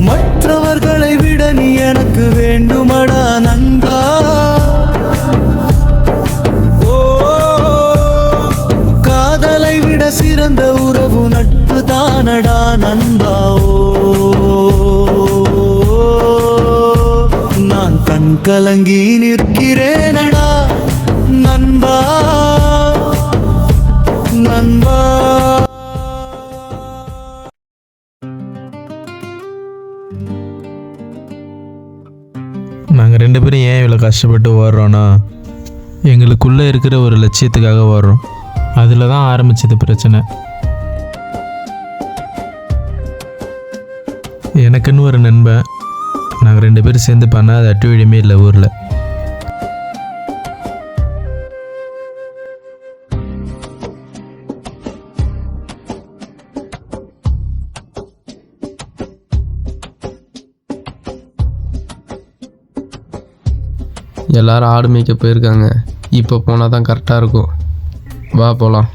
மற்றவர்களை விட நீ எனக்கு வேண்டுமடா நண்பா. ஓ, காதலை விட சிறந்த உறவு நட்பு தானடா நண்பா. ஓ, நான் கண் கலங்கி நிற்கிறேனடா நண்பா நண்பா. நாங்கள் 2 பேரும் ஏன் இவ்வளோ கஷ்டப்பட்டு ஓடுறோன்னா எங்களுக்குள்ளே இருக்கிற ஒரு லட்சியத்துக்காக ஓடுறோம். அதில் தான் ஆரம்பிச்சது பிரச்சனை. எனக்குன்னு ஒரு நண்பன், நாங்கள் 2 பேரும் சேர்ந்து பண்ணாத அட்டுவழியுமே இல்லை ஊரில். எல்லாரும் ஆடு மேய்க்க போயிருக்காங்க. இப்போ போனால் தான் கரெக்டாக இருக்கும். வா போகலாம்.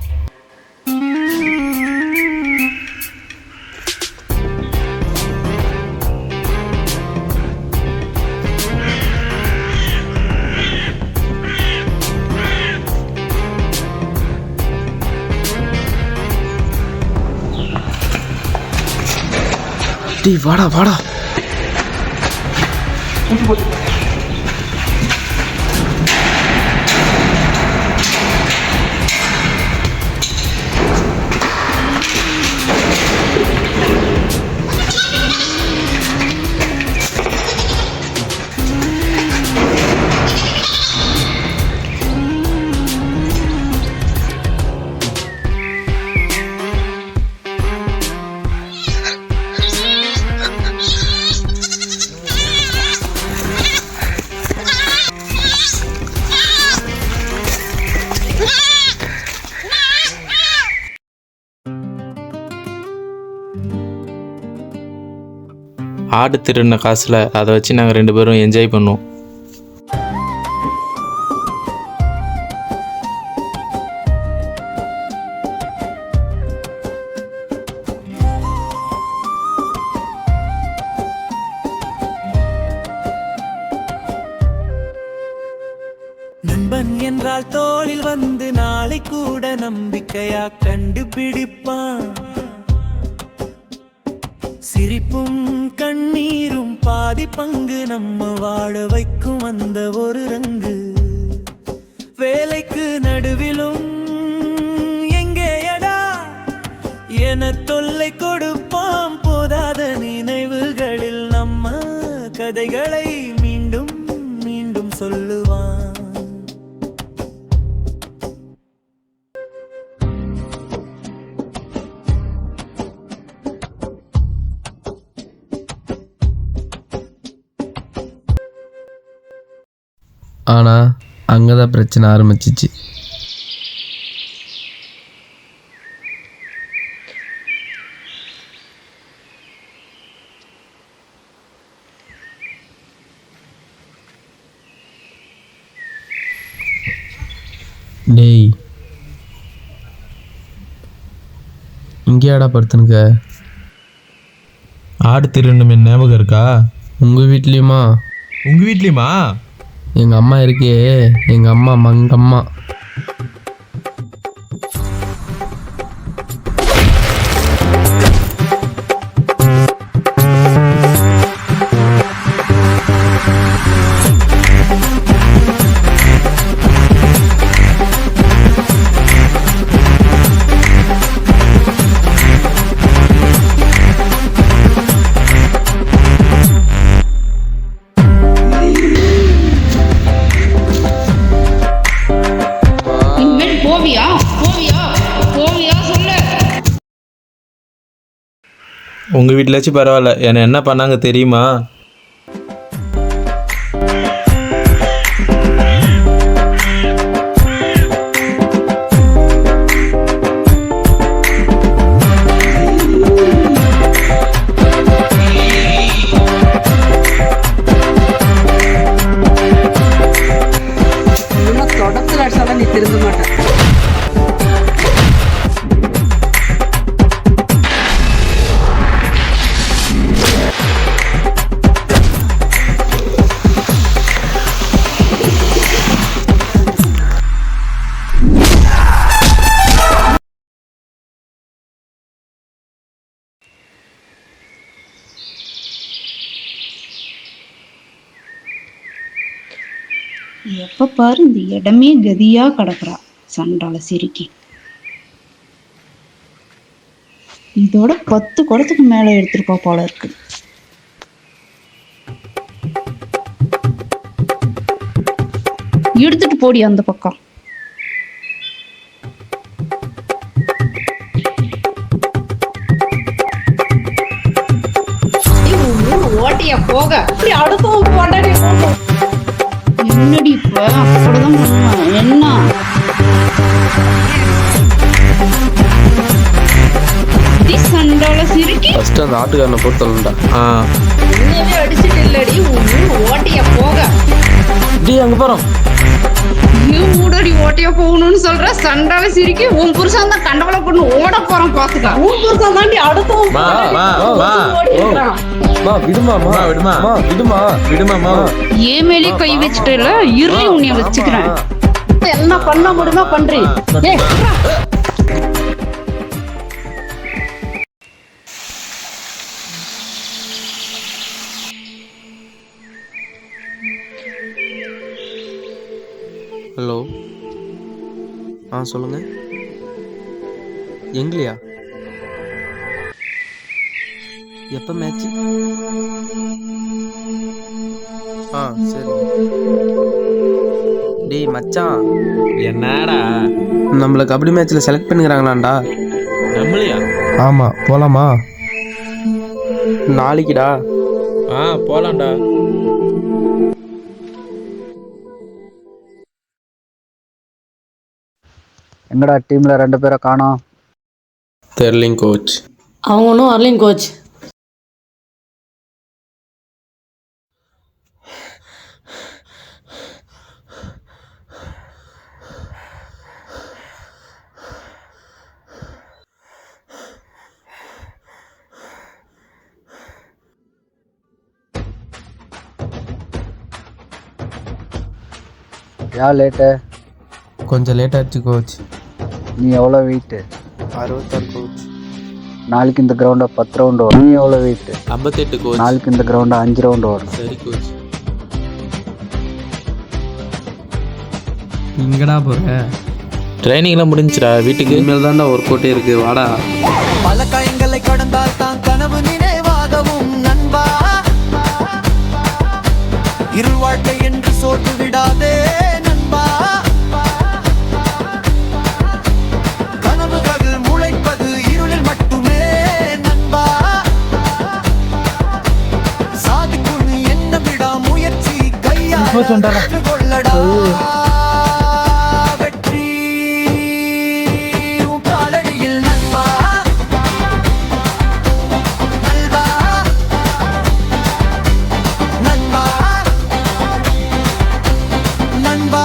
டேய் வாடா வாடா. ஆடு திருடின காசில் அதை வச்சு நாங்கள் 2 பேரும் என்ஜாய் பண்ணுவோம். நண்பன் என்றால் தோளில் வந்து நாளை கூட நம்பிக்கையா கண்டுபிடிப்பான். சிரிப்பும் கண்ணீரும் பாதி பங்கு நம்ம வாழ வைக்கும் அந்த ஒரு ரங்கு. வேலைக்கு நடுவிலும் எங்கேயடா என தொல்லை கொடுப்பாம். போதாத நினைவுகளில் நம்ம கதைகளை மீண்டும் மீண்டும் சொல்லுவான். ஆனால் அங்கே தான் பிரச்சனை ஆரம்பிச்சிச்சு. டேய் இங்கேயாடா படுத்துனுக்க? ஆடு திருடணுமே ஞாபகம் இருக்கா? உங்கள் வீட்லேயுமா? உங்கள் வீட்லேயுமா? எங்கள் அம்மா இருக்கே, எங்கள் அம்மா மங்கம்மா. உங்கள் வீட்டிலாச்சும் பரவாயில்ல, என்னை என்ன பண்ணாங்க தெரியுமா? எப்ப பாரு இந்த இடமே கதியா கிடக்குறா சண்டால சிரிக்கி. இதோட 10 குடத்துக்கு மேல எடுத்திருப்பா போல இருக்கு. எடுத்துட்டு போடி அந்த பக்கம். ஓட்டியா போக என்னடி இப்ப அப்படிதான் பண்ணுவேன். என்ன சண்டால சிரிக்கி ஃபஸ்ட்டு அந்த ஆட்டுக்காரனை பொறுத்தலண்டா. உண்மையாவே அடிச்சுட்டு இல்லடி ஓட்டியா போக. டேய் அங்கே போகிறோம். மூடடி ஓட்டியா போகணும்னு சொல்ற சண்டால சிரிக்கி. உன் புருஷன் தான் கண்டவளை பொண்ணு ஓட போறான் பாத்துக்க. உன் புருஷன் தாண்டி அடுத்தவன் ஏன் மேலே கை வச்சுட்டல இரு உன்னைய வச்சுக்கிறேன். என்ன பண்ண முடியுமா பண்றி. ஹலோ, சொல்லுங்க. எங்களையா? எப்போ மேட்ச்சு? சரி. டேய் மச்சான், என்னடா நம்மளை கபடி மேட்ச்சில் செலக்ட் பண்ணிக்கிறாங்களாண்டா. நம்மளையா? ஆமாம், போகலாமா? நாளைக்குடா. போலாம்டா. என்னடா டீம்ல 2 பேரை காணோம்? தெர்லிங் கோச். அவங்க ஒன்றும் வரலைங்க கோச். ஏன் லேட்டு? கொஞ்சம் லேட் ஆச்சு கோச். நீ எவ்வளோ வெயிட்டு? 66 கோச். நாளைக்கு இந்த கிரவுண்டை 10 ரவுண்டு வரும். நீ எவ்வளோ வெயிட்டு? 58 கோச். நாளைக்கு இந்த கிரவுண்டை 5 ரவுண்டு வரும். சரி கோச். எங்கடா போற? ட்ரைனிங்லாம் முடிஞ்சுடா, வீட்டுக்கு இனிமேல் தான்டா ஒர்க் அவுட்டே இருக்கு. வாடா. பல காயங்களை கடந்தால் தான் கனவு நினைவாகவும் நண்பா. இருள் வாழ்க்கை என்று சோர்ந்து விடாதே நண்பா. கனவுகள் முளைப்பது இருளில் மட்டுமே நண்பா. சாதிக்கும் என்ன விடா முயற்சி கையால் கொள்ளடா. வெற்றி உன் காலடியில் நண்பா. நண்பா நண்பா நண்பா.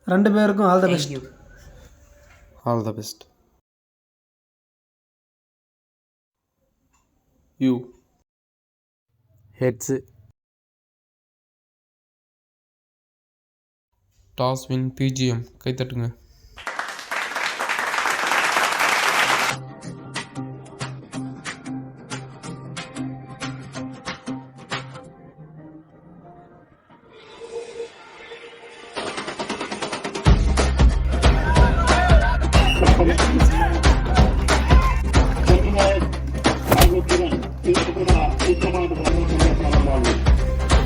ரெண்டு பேருக்கும் all the best. All the best. You heads. Toss win BGM. கைத்தட்டுங்க.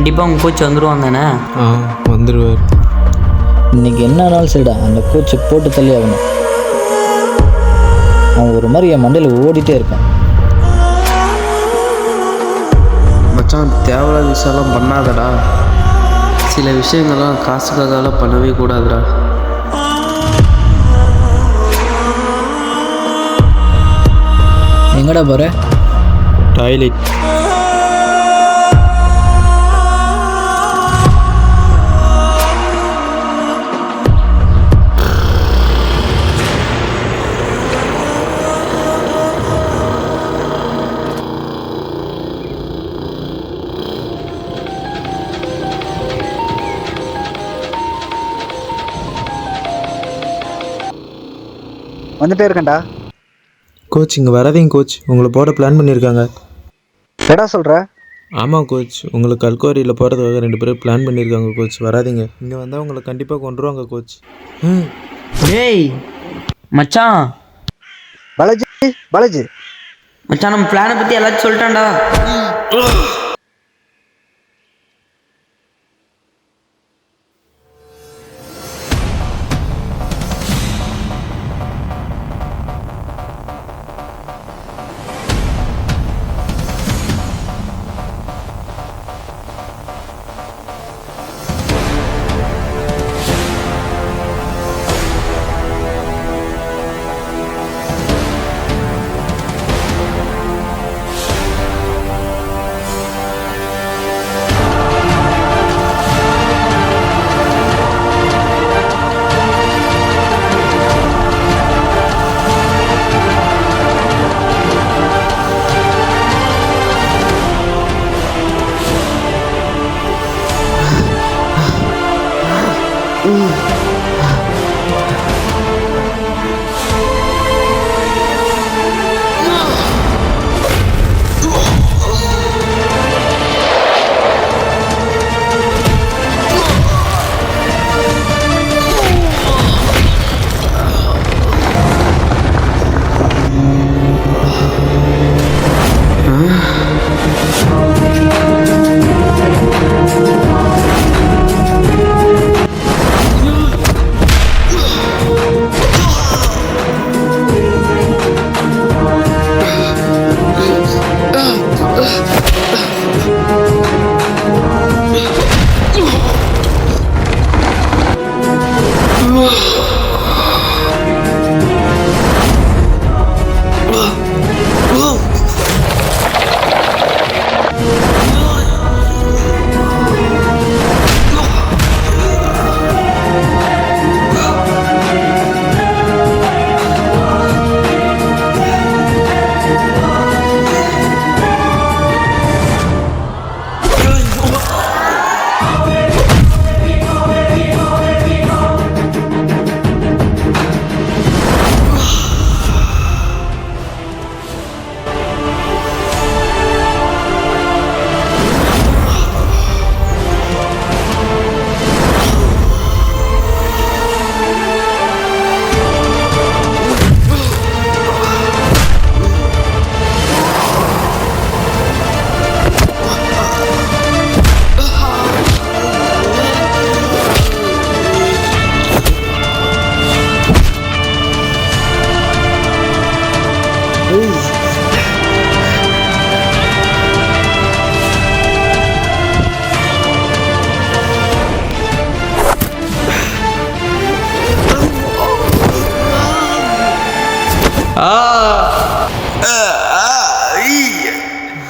கண்டிப்பாக உங்கள் கோச் வந்துடுவான் தானே? ஆ வந்துடுவார். இன்னைக்கு என்ன ஆனாலும் சரிடா, அந்த கோச்சை போட்டு தள்ளி ஆகணும். அவன் ஒரு மாதிரி என் மண்டையில் ஓடிட்டே இருக்கான். மச்சான் தேவையில்லாத விஷயம்லாம் பண்ணாதடா. சில விஷயங்கள்லாம் காசுக்காக பண்ணவே கூடாதுடா. எங்கடா போகிற? டாய்லெட். வந்துட்டே இருக்கேன்டா. கோச் இங்கே வராதீங்க கோச், உங்களை போட பிளான் பண்ணியிருக்காங்க. என்னடா சொல்கிற? ஆமாம் கோச், உங்களுக்கு கல்குவாரியில் போகிறதுக்காக 2 பேரும் பிளான் பண்ணியிருக்காங்க கோச். வராதீங்க, இங்கே வந்தால் உங்களை கண்டிப்பாக கொண்டுருவாங்க கோச். டேய் மச்சான், பாலாஜி மச்சான் நம்ம பிளானை பற்றி எல்லாத்தையும் சொல்லிட்டான்டா.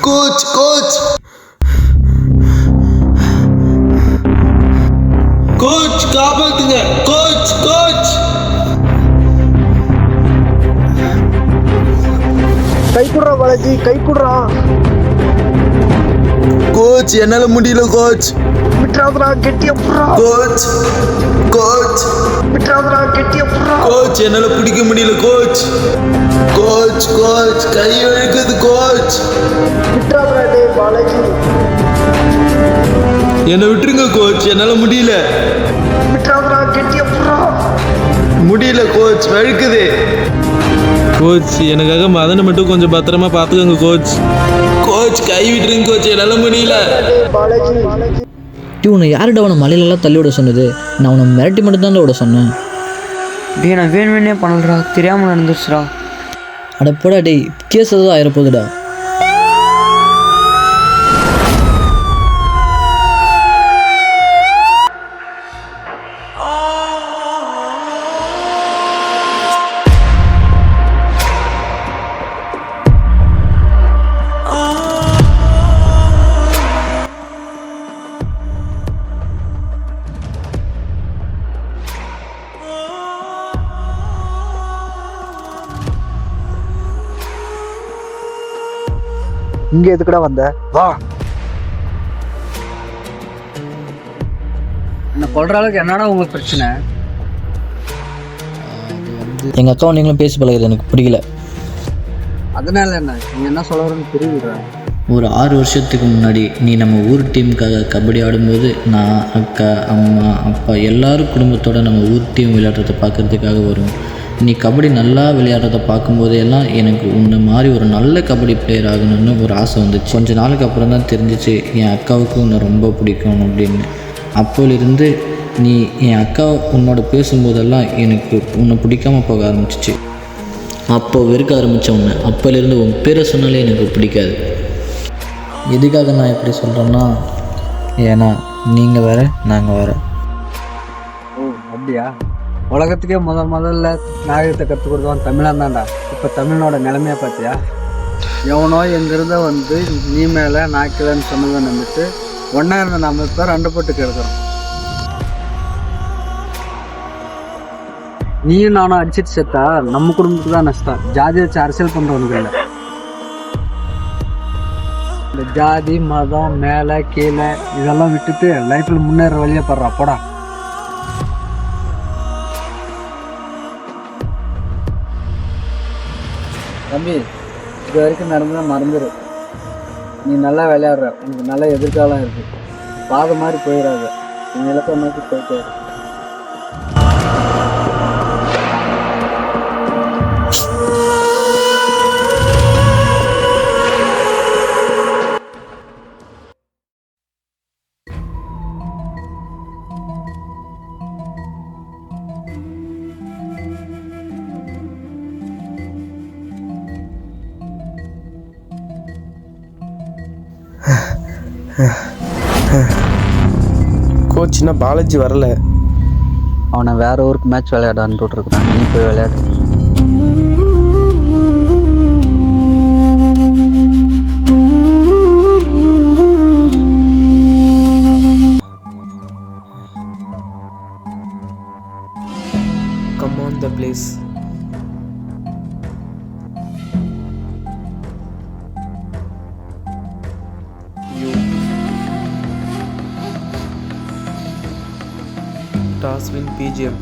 கோச் கோச் கோச் காப்பாத்துங்க கோச் கோச். கை குடுறா பாலாஜி, கை குடுறா. கோச் என்னால முடியல கோச். விட்டுறாதடா, கெட்டியா புடுறா. கோச் கோச் விட்டுறாதடா, கெட்டியா புடுறா. கோச் என்னால பிடிக்க முடியல கோச். கோச் கோச் கை வழுக்குது கோச். விட்டுறாதடா டேய் பாலாஜி. என்னை விட்டுருங்க கோச், என்னால முடியல. விட்டுறாதடா, கெட்டியா புடுறா. முடியல கோச், வழுக்குது. கோச் எனக்காக மதனை மட்டும் கொஞ்சம் பத்திரமா பார்த்துக்கோங்க கோச். கோச் கை விட்டுருங்க கோச், என்னால முடியல. பாலாஜி உன்னை யார்கிட்ட அவனை மலையிலலாம் தள்ளி விட சொன்னது? நான் உன்னை மிரட்டி மட்டும்தான் விட சொன்னேன். டேய் நான் வேணும்னே பண்ணலடா, தெரியாமல் நடந்துருச்சுடா. அட போடா டேய், கேஸ் ஏதாவது ஆயிரப்போகுதுடா. இங்க எதுக்குடா வந்த? வா. என்ன கொள்ற அளவுக்கு என்னடா உங்களுக்கு பிரச்சனை? எங்கள் அக்காவும் நீங்களும் பேசி பழகுது எனக்கு பிடிக்கல. அதனால என்ன, நீங்க என்ன சொல்ல வரணும்னு புரியுதுடா. ஒரு 6 வருஷத்துக்கு முன்னாடி நீ நம்ம ஊர் டீமுக்காக கபடி ஆடும்போது நான், அக்கா, அம்மா, அப்பா எல்லாரும் குடும்பத்தோடு நம்ம ஊர் டீம் விளையாடுறத பார்க்குறதுக்காக வருவோம். நீ கபடி நல்லா விளையாடுறத பார்க்கும்போது எல்லாம் எனக்கு உன்னை மாதிரி ஒரு நல்ல கபடி பிளேயர் ஆகணும்னு ஒரு ஆசை வந்துச்சு. கொஞ்ச நாளுக்கு அப்புறம் தான் தெரிஞ்சிச்சு என் அக்காவுக்கு உன்னை ரொம்ப பிடிக்கும் அப்படின்னு. அப்போலிருந்து நீ என் அக்கா உன்னோட பேசும்போதெல்லாம் எனக்கு உன்னை பிடிக்காமல் போக ஆரம்பிச்சிச்சு. அப்போ வெறுக்க ஆரம்பித்த உன்னை. அப்போலேருந்து உன் பேரை சொன்னாலே எனக்கு பிடிக்காது. எதுக்காக நான் இப்படி சொல்கிறேன்னா, ஏன்னா நீங்கள் வேறு நாங்கள் வேறு. ஓ அப்படியா? உலகத்துக்கே முதல்ல நாகரிகத்தை கற்றுக் கொடுத்தவன் தமிழன் தான்டா. இப்போ தமிழனோட நிலைமையை பார்த்தியா? எவனோ எங்கிருந்த வந்து நீ மேலே நாக்கிலன்னு சொன்னதை நம்பிட்டு ஒன்றா இருந்த நம்ம இப்போ 2 போட்டு கிடக்கிறோம். நீயும் நானும் அடிச்சிட்டு செத்தா நம்ம குடும்பத்துக்கு தான் நஷ்டம். ஜாதி வச்சு அரசியல் பண்ணுறவனுக்கு இல்லை. இந்த ஜாதி மதம் மேலே கீழே இதெல்லாம் விட்டுட்டு லைஃப்பில் முன்னேற வழியே படுறா போடா. தம்பி, இது வரைக்கும் நடந்ததை மறந்துடு. நீ நல்லா விளையாடுற, உனக்கு நல்ல எதிர்காலம் இருக்கு. பாதை மாதிரி போயிடாத, நீ இலக்கை நோக்கி போயிட்டே இருக்கு. கோச்னா பாலாஜி வரல. அவனை வேற ஊருக்கு மேட்ச் விளையாட அனுப்பிட்டுருக்குறான். நீ போய் விளையாடு. Come on the place. Toss win PGM.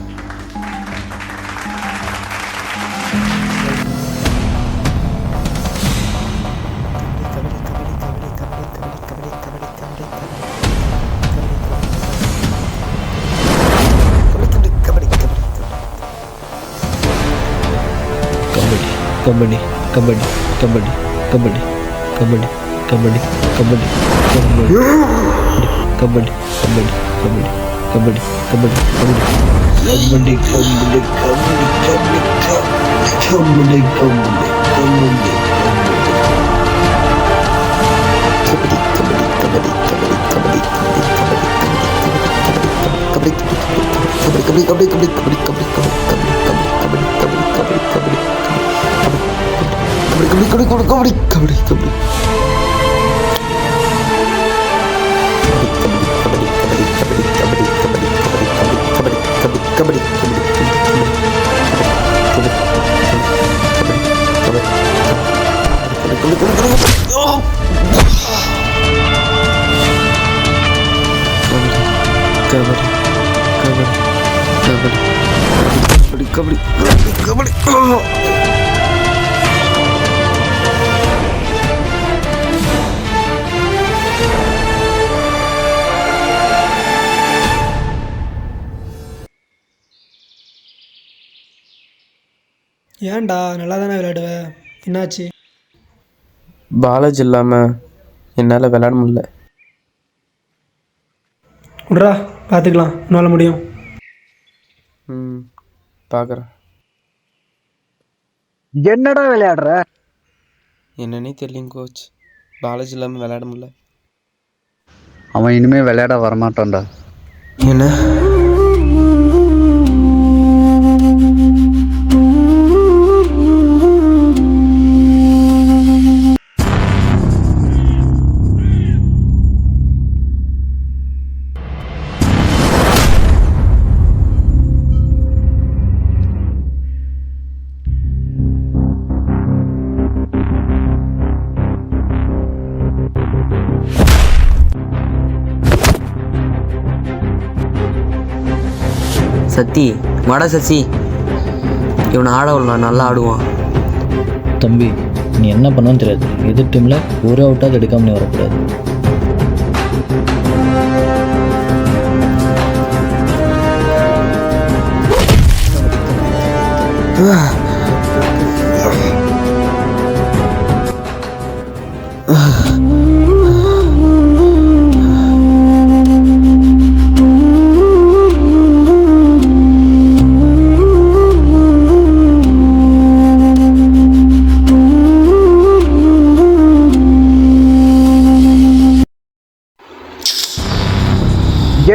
Kabaddi kabaddi kabaddi kabaddi kabaddi kabaddi kabaddi kabaddi kabaddi kabaddi kabaddi kabaddi kabaddi kabaddi kabaddi kabaddi ஏன்டா நல்லா தானே விளையாடுவ, என்னாச்சு? பாலாஜி இல்லாமல் என்னால் விளையாட முடியல. விட்றா பார்த்துக்கலாம், உன்னால் முடியும். பார்க்குறேன். என்னடா விளையாடுற? என்னன்னே தெரியலைங்க கோச், பாலாஜி இல்லாமல் விளையாட முடியல. அவன் இனிமே விளையாட வரமாட்டான்டா. என்ன? சத்தி வாடா சசி, இவனை ஆட விடலாம், நல்லா ஆடுவான். தம்பி நீ என்ன பண்ணணும்னு தெரியாது, எதிர் டீமில் ஒரு அவுட்டாவது எடுக்காம நீ வரக்கூடாது.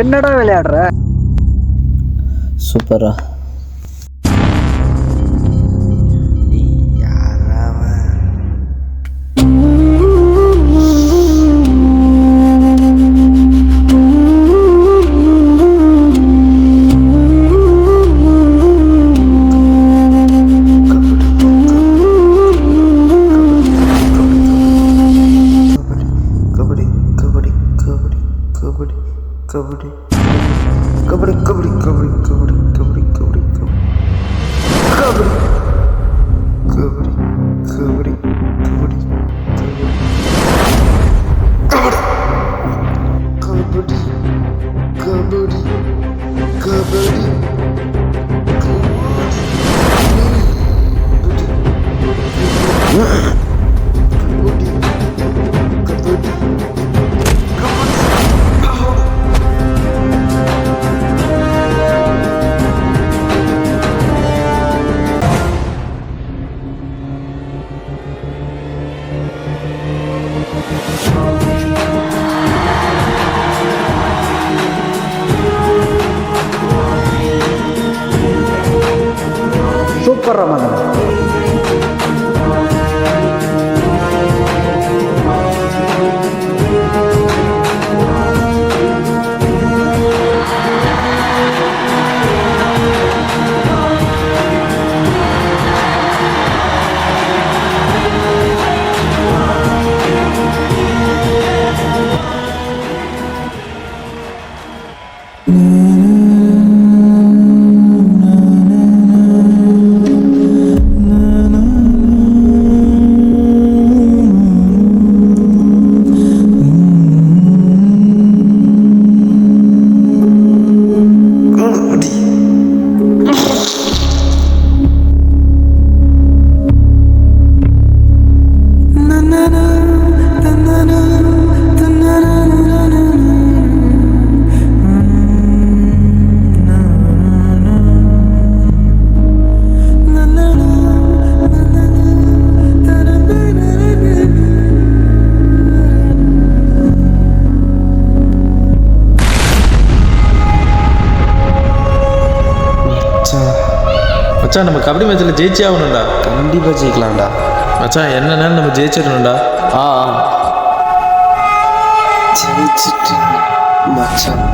என்னடா விளையாடுற? சூப்பரா. சூப்பர் ரமணன். மச்சான் நம்ம கபடி மேட்ச்சில் ஜெயிச்சே ஆகணும்டா. கண்டிப்பாக ஜெயிக்கலாம்டா மச்சான், என்னன்னாலும் நம்ம ஜெயிச்சிடணும்டா. ஜெயிச்சிட்டு மச்சான்.